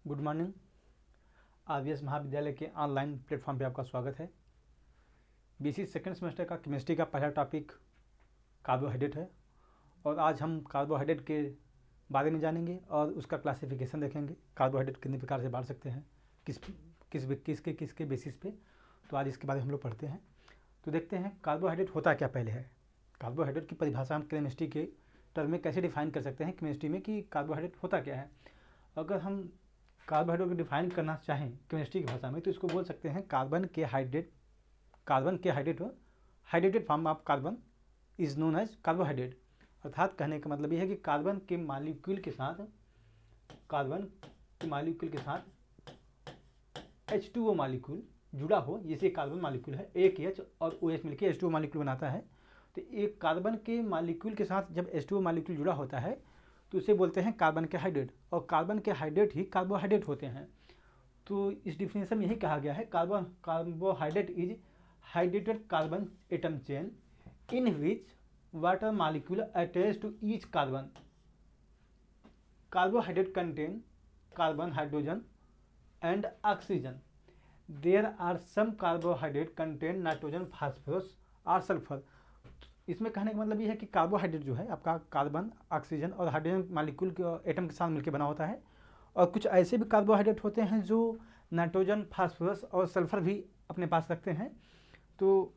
Good morning. RVS महाविद्यालय के online platform पे आपका स्वागत है। बीसी सेकेंड सेमेस्टर का केमिस्ट्री का पहला टॉपिक कार्बोहाइड्रेट है और आज हम कार्बोहाइड्रेट के बारे में जानेंगे और उसका क्लासिफिकेशन देखेंगे। कार्बोहाइड्रेट कितने प्रकार से बांट सकते हैं, किसके बेसिस पे, तो आज इसके बारे में हम लोग पढ़ते हैं। तो देखते हैं कार्बोहाइड्रेट होता क्या पहले है। कार्बोहाइड्रेट की परिभाषा हम केमिस्ट्री के टर्म में कैसे डिफाइन कर सकते हैं केमिस्ट्री में कि कार्बोहाइड्रेट होता क्या है। अगर हम कार्बोहाइड्रेट को डिफाइन करना चाहें केमिस्ट्री की भाषा में तो इसको बोल सकते हैं कार्बन के hydrated form of carbon is known as carbohydrate. अर्थात कहने का मतलब ये है कि कार्बन के मॉलिक्यूल के साथ H2O मॉलिक्यूल जुड़ा हो, जैसे कार्बन मॉलिक्यूल है, एक H और OH मिलकर H2O मॉलिक्यूल बनाता है। तो एक कार्बन के मॉलिक्यूल के साथ जब H2O मॉलिक्यूल जुड़ा होता है तो उसे बोलते हैं कार्बन के हाइड्रेट, और कार्बन के हाइड्रेट ही कार्बोहाइड्रेट होते हैं। तो इस डिफिनेशन में यही कहा गया है carbohydrate is hydrated carbon atom chain in which water molecule attach to each carbon. Carbohydrate contain carbon, hydrogen and oxygen. There are some carbohydrate contain nitrogen, phosphorus और सल्फर। इसमें कहने का मतलब ये है कि कार्बोहाइड्रेट जो है आपका कार्बन, ऑक्सीजन और हाइड्रोजन मॉलिक्यूल के एटम के साथ मिलकर बना होता है। और कुछ ऐसे भी कार्बोहाइड्रेट होते हैं जो नाइट्रोजन, फास्फोरस और सल्फर भी अपने पास रखते हैं। तो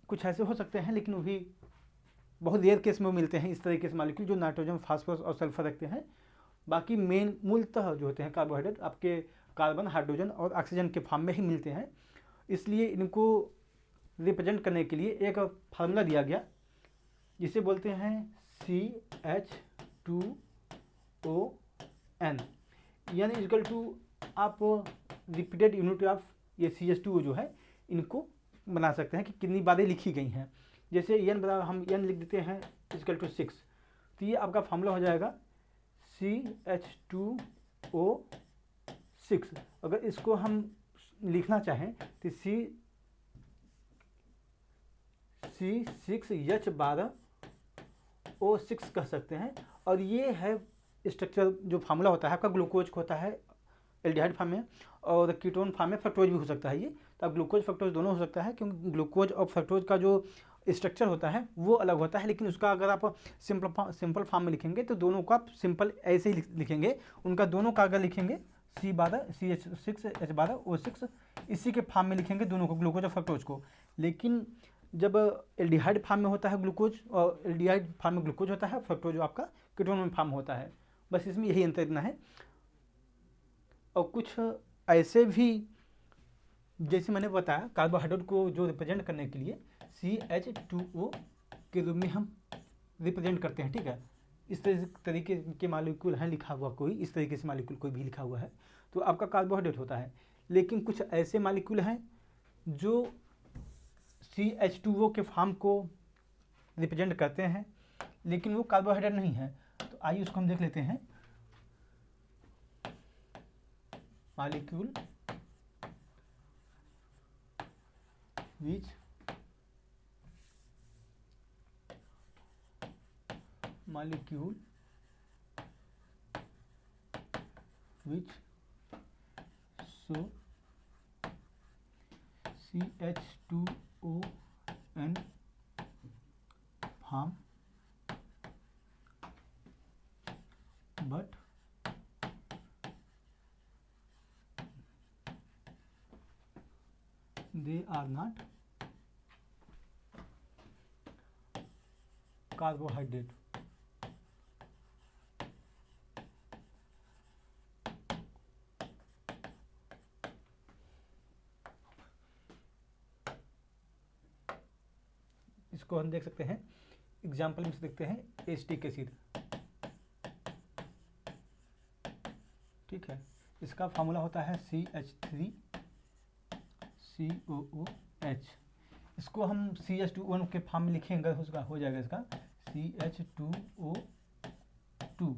कुछ ऐसे हो सकते हैं, लेकिन वो भी बहुत रेयर केस में वो मिलते हैं इस तरीके से मॉलिक्यूल जो नाइट्रोजन, फास्फोरस और सल्फर रखते हैं। बाकी मूलतः जो होते हैं कार्बोहाइड्रेट आपके कार्बन, हाइड्रोजन और ऑक्सीजन के फॉर्म में ही मिलते हैं। इसलिए इनको रिप्रेजेंट करने के लिए एक फार्मूला दिया गया जिसे बोलते हैं CH2ON, यानी इक्वल टू आप रिपीटेड यूनिट ऑफ ये CH2O जो है इनको बना सकते हैं कि कितनी बारें लिखी गई हैं। जैसे n बराबर हम n लिख देते हैं इक्वल टू 6, तो ये आपका फार्मूला हो जाएगा CH2O6। अगर इसको हम लिखना चाहें तो C6H12O6 कह सकते हैं। और ये है स्ट्रक्चर जो फार्मूला होता है आपका ग्लूकोज का होता है एल्डिहाइड फॉर्म में, और कीटोन फॉर्म में फ्रक्टोज भी हो सकता है। ये तो आप ग्लूकोज फ्रक्टोज दोनों हो सकता है, क्योंकि ग्लूकोज और फ्रक्टोज का जो स्ट्रक्चर होता है वो अलग होता है। लेकिन उसका अगर आप सिंपल फॉर्म में लिखेंगे तो दोनों को आप सिंपल ऐसे ही लिखेंगे। उनका दोनों का अगर लिखेंगे CH6H12O6 इसी के फॉर्म में लिखेंगे दोनों को, ग्लूकोज और फ्रक्टोज को। लेकिन जब एल्डिहाइड फॉर्म में होता है ग्लूकोज, और एल्डिहाइड फॉर्म में ग्लूकोज होता है, फ्रक्टोज जो आपका कीटोन में फॉर्म होता है। बस इसमें यही अंतर इतना है। और कुछ ऐसे भी जैसे मैंने बताया कार्बोहाइड्रेट को जो रिप्रेजेंट करने के लिए CH2O के रूप में हम रिप्रेजेंट करते हैं, ठीक है। इस तरीके के मॉलिक्यूल हैं लिखा हुआ, कोई इस तरीके से मॉलिक्यूल कोई भी लिखा हुआ है तो आपका कार्बोहाइड्रेट होता है। लेकिन कुछ ऐसे मॉलिक्यूल हैं जो CH2O के फॉर्म को रिप्रेजेंट करते हैं लेकिन वो कार्बोहाइड्रेट नहीं है। तो आइए उसको हम देख लेते हैं। Molecule which show CH2ON form but they are not carbohydrate। इसको हम देख सकते हैं एग्जाम्पल में से देखते हैं एसिटिक एसिड, ठीक है। इसका फार्मूला होता है CH3COOH। इसको हम CH2O के फॉर्म में लिखेंगे, हो जाएगा इसका CH2O2।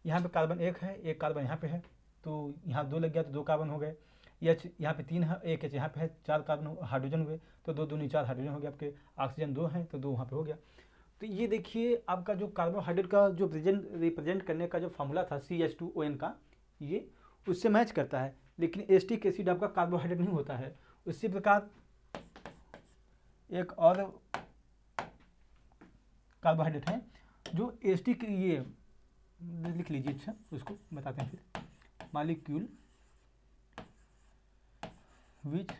यहाँ पे कार्बन एक है, एक कार्बन यहाँ पे है, तो यहाँ 2 लग गया तो 2 कार्बन हो गए। H यहाँ पे 3 है, एक H यहाँ पे है, 4 कार्बन हाइड्रोजन हुए, तो 2 दूनी 4 हाइड्रोजन हो गया आपके। ऑक्सीजन 2 है तो 2 वहाँ पे हो गया। तो ये देखिए आपका जो कार्बोहाइड्रेट का जो रिप्रेजेंट करने का जो फार्मूला था CH2ON का, ये उससे मैच करता है, लेकिन एसिटिक एसिड आपका कार्बोहाइड्रेट नहीं होता है। उसी प्रकार एक और कार्बोहाइड्रेट है जो एसिटिक, ये लिख लीजिए, अच्छा उसको बताते हैं फिर। Molecule which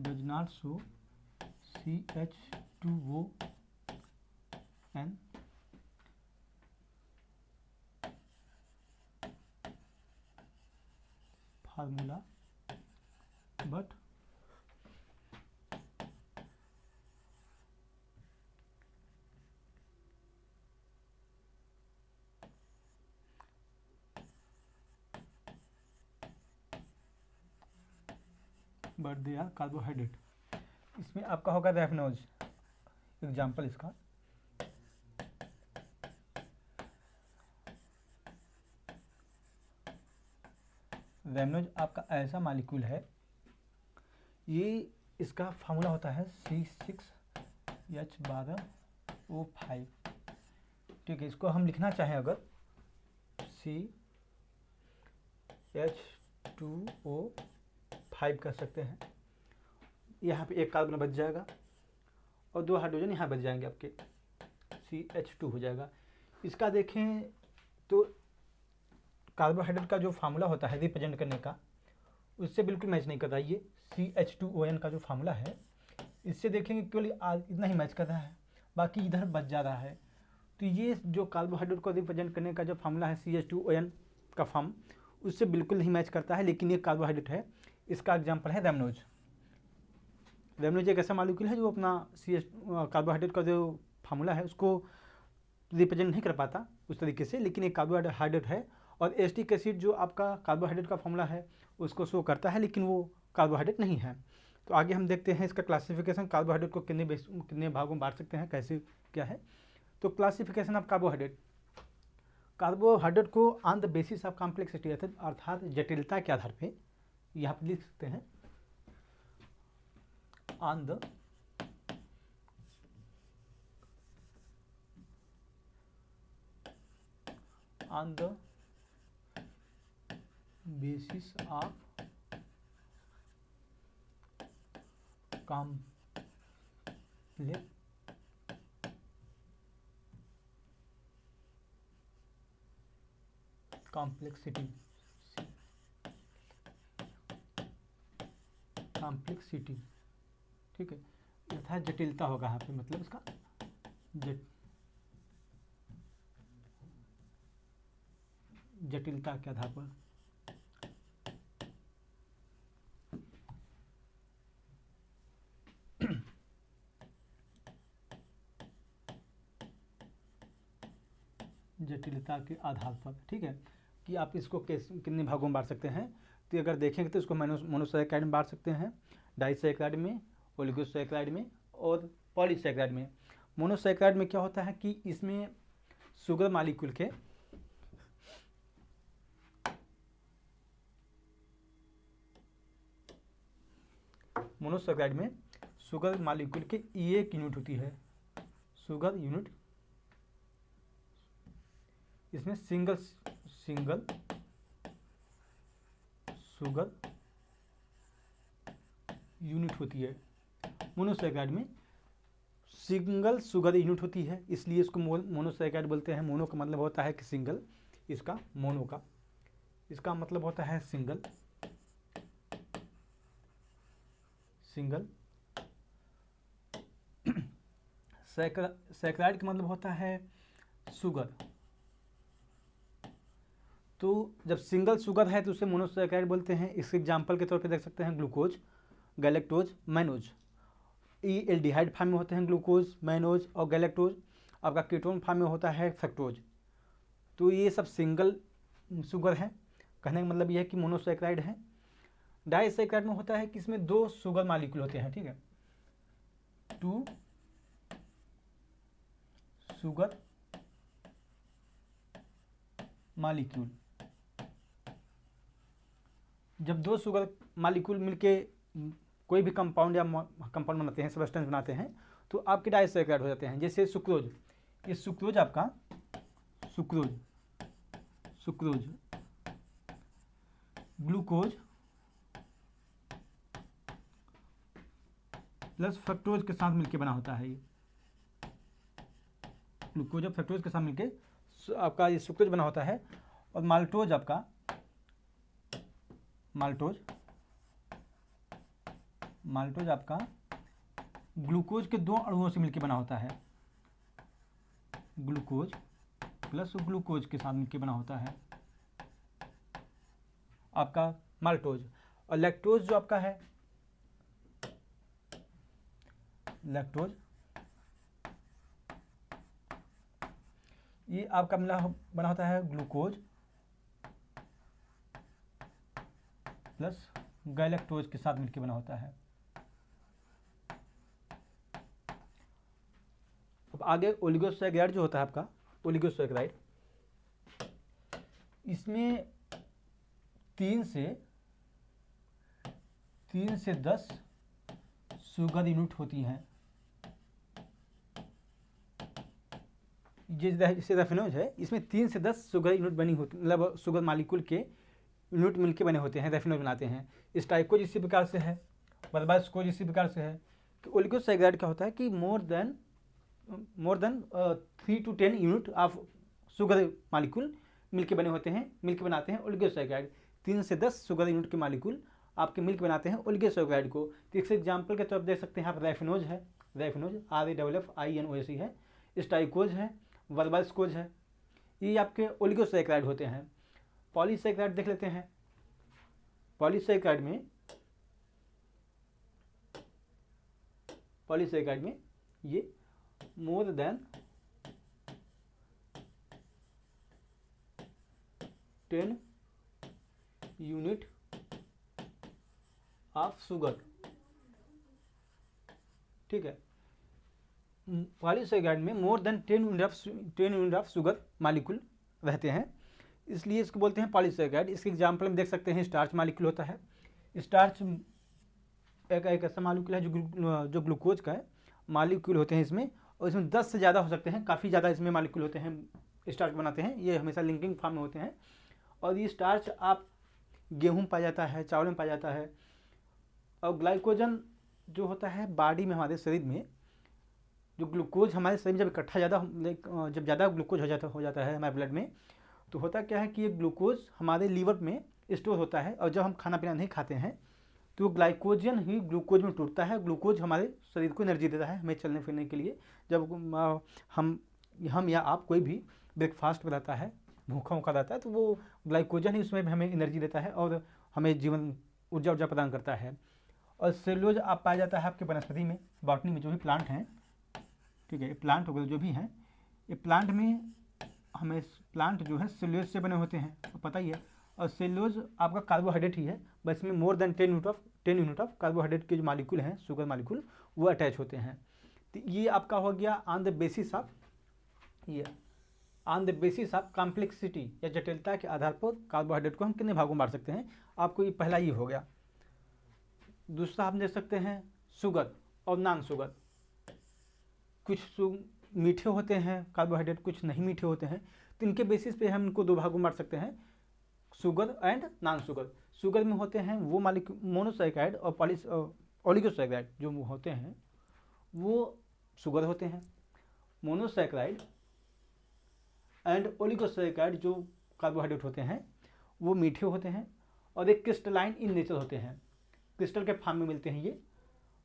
does not show CH2ON formula but they are carbohydrate. इसमें आपका होगा रेफनोज, एग्जाम्पल इसका। रेमनोज आपका ऐसा मॉलिक्यूल है, ये इसका फार्मूला होता है C6H12O5। ठीक है, इसको हम लिखना चाहें अगर CH2O5 कर सकते हैं। यहाँ पे एक कार्बन बच जाएगा और 2 हाइड्रोजन यहाँ बच जाएंगे, आपके CH2 हो जाएगा। इसका देखें तो कार्बोहाइड्रेट का जो फार्मूला होता है रिप्रेजेंट करने का, उससे बिल्कुल मैच नहीं कर रहा है। ये CH2ON का जो फार्मूला है, इससे देखेंगे केवल इतना ही मैच कर रहा है, बाकी इधर बच जा रहा है। तो ये जो कार्बोहाइड्रेट को रिप्रेजेंट करने का जो फार्मूला है CH2ON का फॉर्म, उससे बिल्कुल नहीं मैच करता है, लेकिन ये कार्बोहाइड्रेट है। इसका एग्जाम्पल है रेमनोज। रेमनोज एक ऐसा मॉलिक्यूल है जो अपना कार्बोहाइड्रेट का जो फार्मूला है उसको रिप्रेजेंट नहीं कर पाता उस तरीके से, लेकिन एक कार्बोहाइड्रेट है। और एसिटिक एसिड जो आपका कार्बोहाइड्रेट का फार्मूला है उसको शो करता है, लेकिन वो कार्बोहाइड्रेट नहीं है। तो आगे हम देखते हैं इसका क्लासिफिकेशन, कार्बोहाइड्रेट को कितने भागों में बांट सकते हैं, कैसे क्या है। तो क्लासिफिकेशन ऑफ कार्बोहाइड्रेट को on the basis of complexity, अर्थात जटिलता के आधार पे यहाँ पर लिख सकते हैं, on the basis of complexity, ठीक है, अर्थात जटिलता होगा यहाँ पे, मतलब इसका जटिलता के आधार पर। जटिलता के आधार पर, ठीक है, कि आप इसको कितने भागों में बांट सकते हैं। तो अगर देखेंगे तो इसको मोनोसैकेराइड में बांट सकते हैं, डाइसैकेराइड में, ओलिगोसैकेराइड में और पॉलीसैकेराइड में। मोनोसैकेराइड में क्या होता है कि इसमें शुगर मॉलिक्यूल के शुगर मॉलिक्यूल के एक यूनिट होती है, शुगर यूनिट। इसमें सिंगल शुगर यूनिट होती है। मोनोसैकेराइड में सिंगल शुगर यूनिट होती है, इसलिए इसको मोनोसैकेराइड बोलते हैं। मोनो का मतलब होता है कि सिंगल, इसका मोनो का इसका मतलब होता है सिंगल। सैकेराइड का मतलब होता है शुगर। तो जब सिंगल शुगर है तो उसे मोनोसैकेराइड बोलते हैं। इसके एग्जाम्पल के तौर पे देख सकते हैं ग्लूकोज, गैलेक्टोज, मैनोज। ये एल्डिहाइड फॉर्म में होते हैं ग्लूकोज, मैनोज और गैलेक्टोज। आपका कीटोन फॉर्म में होता है फ्रक्टोज। तो ये सब सिंगल शुगर है, कहने का मतलब यह है कि मोनोसैकेराइड है। डाइसैकेराइड में होता है कि इसमें 2 शुगर मॉलिक्यूल होते हैं, ठीक है, 2 शुगर मालिक्यूल। जब दो शुगर मालिक्यूल मिलके कोई भी कंपाउंड या कंपाउंड बनाते हैं, सब्सटेंस बनाते हैं, तो आपके डाइसैकेराइड हो जाते हैं। जैसे सुक्रोज, ये सुक्रोज आपका सुक्रोज ग्लूकोज प्लस फ्रक्टोज के साथ मिलके बना होता है। ये ग्लूकोज और फ्रक्टोज के साथ मिलके आपका ये सुक्रोज बना होता है। और माल्टोज आपका माल्टोज आपका ग्लूकोज के दो अणुओं से मिलकर बना होता है। ग्लूकोज प्लस ग्लूकोज के साथ मिलकर बना होता है आपका माल्टोज। और लैक्टोज जो आपका है, लैक्टोज, ये आपका मिला बना होता है ग्लूकोज प्लस गैलेक्टोज के साथ मिलकर बना होता है। अब आगे ओलिगोसैकेराइड जो होता है आपका, ओलिगोसैकेराइड, इसमें 3 से 10 शुगर यूनिट होती हैं। जैसे रेफिनोज है, इसमें 3 से 10 शुगर यूनिट बनी होती, मतलब शुगर मालिक्यूल के यूनिट मिलके बने होते हैं, रेफिनोज बनाते हैं। स्टाइकोज इसी प्रकार से है, बर्बास्कोज इसी प्रकार से है। कि ओलिगोसैकेराइड क्या होता है कि more than 3 to 10 unit of sugar molecule मिलके बने होते हैं, मिलके बनाते हैं ओलिगोसैकेराइड। 3 से 10 शुगर यूनिट के मालिक्यूल आपके मिलके बनाते हैं ओलिगोसैकेराइड को। तो एक एग्जाम्पल के तौर पर देख सकते हैं आप, रेफिनोज है, रेफिनोज RAFFINOZ है, स्टाइकोज है, बर्बास्कोज है, ये आपके ओलिगोसैकेराइड होते हैं। पॉलीसैकेराइड देख लेते हैं। पॉलीसैकेराइड में ये more than 10 unit of sugar, ठीक है। पॉलीसैकेराइड में more than 10 unit of sugar molecule रहते हैं, इसलिए इसको बोलते हैं पॉलीसैकेराइड। इसके एग्जाम्पल में देख सकते हैं, स्टार्च मालिक्यूल होता है। स्टार्च एक ऐसा मालिक्यूल है जो ग्लूकोज का है, मालिक्यूल होते हैं इसमें, और इसमें 10 से ज़्यादा हो सकते हैं, काफ़ी ज़्यादा इसमें मालिक्यूल होते हैं, स्टार्च बनाते हैं। ये हमेशा लिंकिंग फॉर्म में होते हैं। और ये स्टार्च आप गेहूँ में पाया जाता है, चावल में पाया जाता है। और ग्लाइकोजन जो होता है बॉडी में, हमारे शरीर में जो ग्लूकोज हमारे शरीर में जब इकट्ठा जब ज़्यादा ग्लूकोज हो जाता है हमारे ब्लड में, तो होता क्या है कि ये ग्लूकोज हमारे लीवर में स्टोर होता है। और जब हम खाना पीना नहीं खाते हैं तो ग्लाइकोजन ही ग्लूकोज में टूटता है। ग्लूकोज हमारे शरीर को एनर्जी देता है, हमें चलने फिरने के लिए। जब हम या आप कोई भी ब्रेकफास्ट बनाता है, भूखा रहता है, तो वो ग्लाइकोजन ही उसमें हमें एनर्जी देता है और हमें जीवन ऊर्जा प्रदान करता है। और सेलुलोज आप पाया जाता है आपके वनस्पति में, बॉटनी में जो भी प्लांट हैं, ठीक है, ये प्लांट वगैरह जो भी हैं, ये प्लांट में हमें प्लांट जो है सेलुलोज से बने होते हैं, तो पता ही है। और सेलुलोज आपका कार्बोहाइड्रेट ही है, बस इसमें more than 10 unit of carbohydrate के जो मालिक्यूल हैं, शुगर मालिक्यूल, वो अटैच होते हैं। तो ये आपका हो गया on the basis of complexity या जटिलता के आधार पर कार्बोहाइड्रेट को हम कितने भागों में बांट सकते हैं। आपको ये पहला ये हो गया। दूसरा आप देख सकते हैं शुगर और नॉन शुगर। कुछ मीठे होते हैं कार्बोहाइड्रेट, कुछ नहीं मीठे होते हैं, तो इनके बेसिस पे हम इनको 2 भागों में बांट सकते हैं, sugar and non sugar. Sugar में होते हैं वो मालिक्यूल मोनोसैकेराइड और ओलिगोसैकेराइड जो होते हैं वो शुगर होते हैं। मोनोसैकेराइड एंड ओलिगोसैकेराइड जो कार्बोहाइड्रेट होते हैं वो मीठे होते हैं और एक क्रिस्टलाइन इन नेचर होते हैं, क्रिस्टल के फॉर्म में मिलते हैं ये,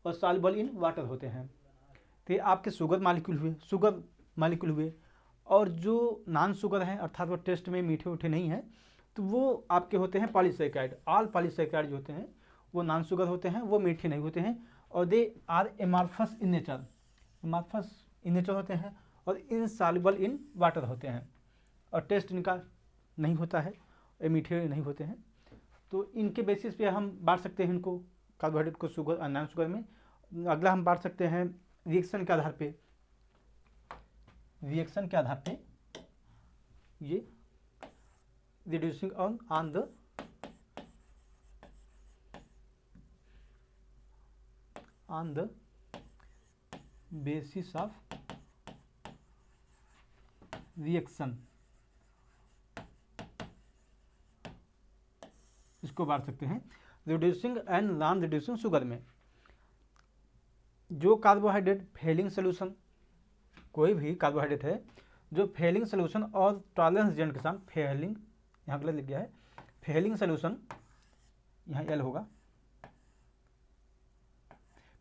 और सॉल्युबल इन वाटर होते हैं। तो ये आपके शुगर मालिक्यूल हुए। और जो नॉन शुगर हैं, अर्थात वो टेस्ट में मीठे उठे नहीं हैं, तो वो आपके होते हैं पॉलीसैकेराइड। ऑल पॉलीसैकेराइड जो होते हैं वो नॉन शुगर होते हैं, वो मीठे नहीं होते हैं, और they are amorphous in nature होते हैं, और इनसॉल्युबल इन वाटर होते हैं, और टेस्ट इनका नहीं होता है, ये मीठे नहीं होते हैं। तो इनके बेसिस पे हम बांट सकते हैं इनको, कार्बोहाइड्रेट को शुगर और नॉन शुगर में। अगला हम बांट सकते हैं रिएक्शन के आधार पे ये reducing on the basis of reaction, इसको बांट सकते हैं। Reducing and non reducing sugar में जो कार्बोहाइड्रेट फेलिंग सोल्यूशन, कोई भी कार्बोहाइड्रेट है जो फेलिंग सोल्यूशन और टॉलरेंस एजेंट के साथ, फेलिंग यहाँ गलत लिख गया है, फेलिंग सोल्यूशन यहाँ एल होगा,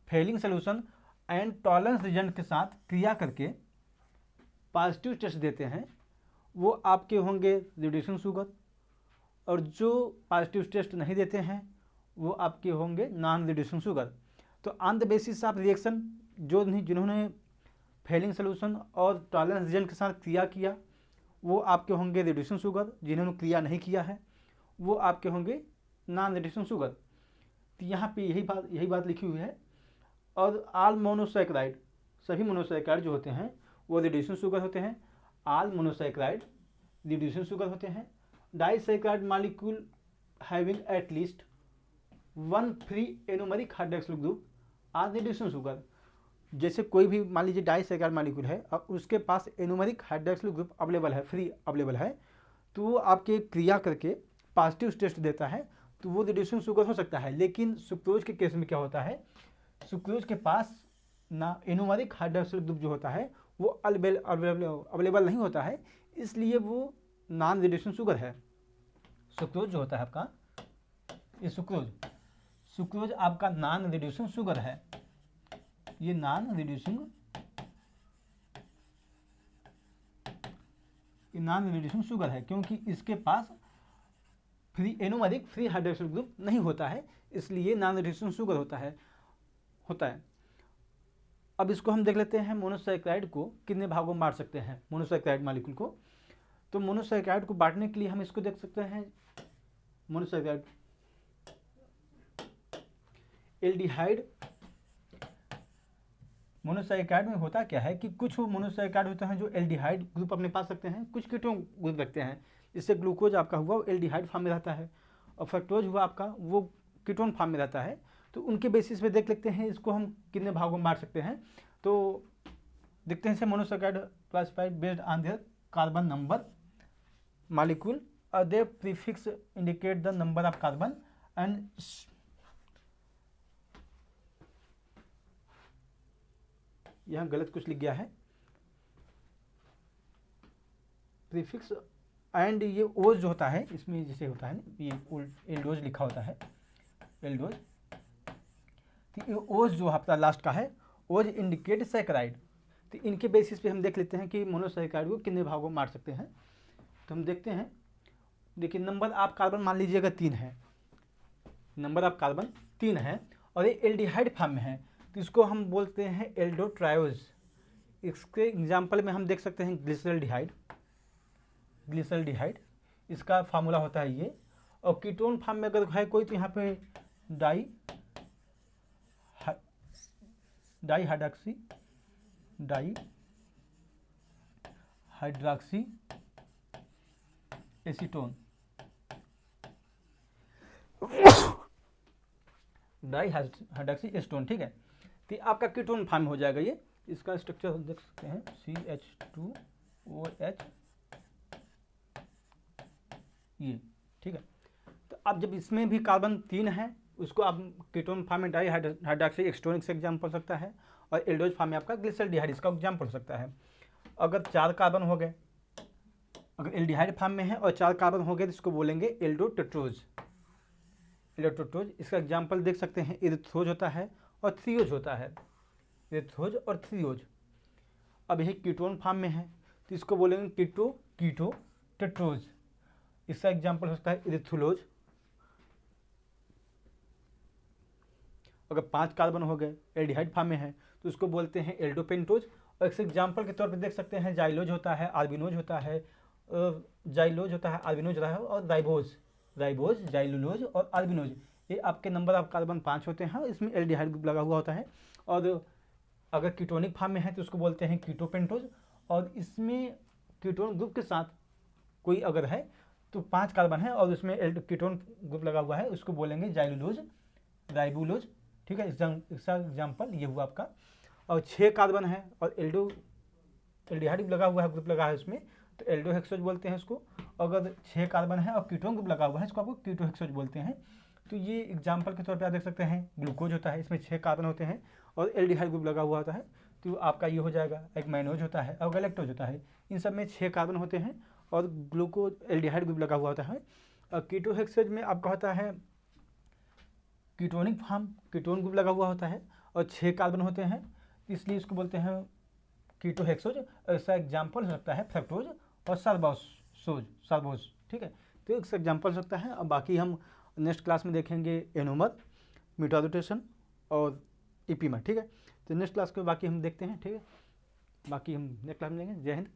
Fehling solution and Tollens agent के साथ क्रिया करके पॉजिटिव टेस्ट देते हैं, वो आपके होंगे रिड्यूसिंग शुगर, और जो पॉजिटिव टेस्ट नहीं देते हैं वो आपके होंगे नॉन रिड्यूसिंग शुगर। तो on the basis of reaction जिन्होंने फेलिंग सोल्यूशन और टॉलरेंस एजेंट के साथ क्रिया किया वो आपके होंगे रिड्यूसिंग शुगर, जिन्होंने क्रिया नहीं किया है वो आपके होंगे नॉन रिड्यूसिंग शुगर। तो यहाँ पे यही बात लिखी हुई है। और ऑल मोनोसैकेराइड, सभी मोनोसैकेराइड जो होते हैं वो रिड्यूसिंग शुगर होते हैं। ऑल मोनोसैकेराइड रिड्यूसिंग शुगर होते हैं। Disaccharide molecule having at least one free anomeric hydroxyl group are reducing sugar. जैसे कोई भी मान लीजिए डाइसैकेराइड मॉलिक्यूल है और उसके पास एनोमेरिक हाइड्रोक्सिल ग्रुप अवेलेबल है, फ्री अवेलेबल है, तो वो आपके क्रिया करके पॉजिटिव टेस्ट देता है तो वो रिड्यूसिंग शुगर हो सकता है। लेकिन सुक्रोज के केस में क्या होता है, सुक्रोज के पास ना एनोमेरिक हाइड्रोक्सिल ग्रुप जो होता है वो अवेलेबल नहीं होता है, इसलिए वो नॉन रिड्यूसिंग शुगर है। सुक्रोज जो होता है आपका, ये सुक्रोज आपका नॉन रिड्यूसिंग शुगर है, ये नॉन रिड्यूसिंग शुगर है, क्योंकि इसके पास एनोमेरिक फ्री हाइड्रोक्सिल ग्रुप नहीं होता है, इसलिए नॉन रिड्यूसिंग शुगर होता है। अब इसको हम देख लेते हैं मोनोसैकेराइड को कितने भागों में बांट सकते हैं, मोनोसैकेराइड मॉलिक्यूल को। तो मोनोसैकेराइड को बांटने के लिए हम इसको देख सकते हैं, मोनोसैकेराइड एल्डिहाइड। मोनोसैकेराइड में होता क्या है कि कुछ मोनोसैकेराइड होते हैं जो एल्डिहाइड ग्रुप अपने पास रखते हैं, कुछ कीटोन ग्रुप रखते हैं। इससे ग्लूकोज आपका हुआ वो एल्डिहाइड फॉर्म में रहता है और फ्रक्टोज हुआ आपका वो कीटोन फॉर्म में रहता है। तो उनके बेसिस पे देख लेते हैं इसको हम कितने भागों में बांट सकते हैं। तो देखते हैं monosaccharide classified based on their carbon number molecule और the prefix indicate the number of carbon and यहाँ गलत कुछ लिख गया है, प्रीफिक्स एंड ये ओज जो होता है इसमें जैसे होता है ना, ये एल्डोज लिखा होता है, एल्डोज। तो ये ओज जो आपका लास्ट का है, ओज इंडिकेट सैकेराइड। तो इनके बेसिस पे हम देख लेते हैं कि मोनोसैकेराइड को कितने भागों में बांट सकते हैं। तो हम देखते हैं, देखिए नंबर ऑफ कार्बन मान लीजिएगा 3 है, नंबर ऑफ कार्बन 3 है और ये एल्डिहाइड फॉर्म में है, तो इसको हम बोलते हैं एल्डोट्रायोज। इसके एग्जाम्पल में हम देख सकते हैं ग्लिसरल्डिहाइड, इसका फार्मूला होता है ये। और कीटोन फॉर्म में अगर है कोई तो यहाँ पे डाईहाइड्रॉक्सी एसीटोन, डाईहाइड्रॉक्सी एसीटोन, ठीक है। तो आपका कीटोन फॉर्म हो जाएगा ये। इसका स्ट्रक्चर हम देख सकते हैं CH2OH, ये ठीक है। तो अब जब इसमें भी कार्बन 3 है उसको आप कीटोन फॉर्म में डाईहाइड्रॉक्सी एसीटोन से एग्जाम्पल हो सकता है, और एल्डोज फॉर्म में आपका ग्लिसरल्डिहाइड इसका एग्जाम्पल हो सकता है। अगर 4 कार्बन हो गए, अगर एल्डिहाइड फॉर्म में है और 4 कार्बन हो गए तो इसको बोलेंगे एल्डोटेट्रोज। इसका एग्जाम्पल देख सकते हैं, इरिथ्रोज होता है और थ्रियोज होता है, इरिथ्रोज और थ्रियोज। अब यही कीटोन फॉर्म में है तो इसको बोलेंगे कीटोटेट्रोज। इसका एग्जाम्पल होता है इरिथ्रोलोज। अगर 5 कार्बन हो गए एल्डिहाइड फॉर्म में है तो उसको बोलते हैं एल्डोपेंटोज। और एक एग्जाम्पल के तौर पर देख सकते हैं जाइलोज होता है, आर्बिनोज होता है, आर्बिनोज होता है और राइबोज, जाइलोलोज और आर्बिनोज। ये आपके नंबर ऑफ कार्बन 5 होते हैं, इसमें एल्डिहाइड ग्रुप लगा हुआ होता है। और अगर कीटोनिक फॉर्म में है तो उसको बोलते हैं कीटोपेंटोज। और इसमें कीटोन ग्रुप के साथ कोई अगर है तो 5 कार्बन है और उसमें कीटोन ग्रुप लगा हुआ है, उसको बोलेंगे जाइलुलोज, राइबुलोज, ठीक है। इसका एग्जाम्पल ये हुआ आपका। और 6 कार्बन है और एल्डिहाइड लगा हुआ है, ग्रुप लगा है उसमें, तो एल्डोहेक्सोज बोलते हैं इसको। अगर 6 कार्बन है और कीटोन ग्रुप लगा हुआ है, इसको आपको कीटोहेक्सोज बोलते हैं। तो ये एग्जाम्पल के तौर पे आप देख सकते हैं, ग्लूकोज होता है, इसमें 6 कार्बन होते हैं और एल्डिहाइड ग्रुप लगा हुआ होता है, तो आपका ये हो जाएगा। एक मैनोज होता है और गैलेक्टोज होता है, इन सब में 6 कार्बन होते हैं और ग्लूकोज एल्डिहाइड ग्रुप लगा हुआ होता है। और कीटोहेक्सोज में आपका होता है कीटोनिक फॉर्म, कीटोन ग्रुप लगा हुआ होता है और 6 कार्बन होते हैं, इसलिए इसको बोलते हैं कीटोहेक्सोज। ऐसा एग्जाम्पल हो सकता है फ्रक्टोज और सर्बोज, ठीक है। तो एक एग्जाम्पल हो सकता है। अब बाकी हम नेक्स्ट क्लास में देखेंगे एनोमर, म्यूटारोटेशन और इपीमर, ठीक है। तो नेक्स्ट क्लास के बाकी हम देखते हैं, ठीक है। बाकी हम नेक्स्ट क्लास में लेंगे। जय हिंद।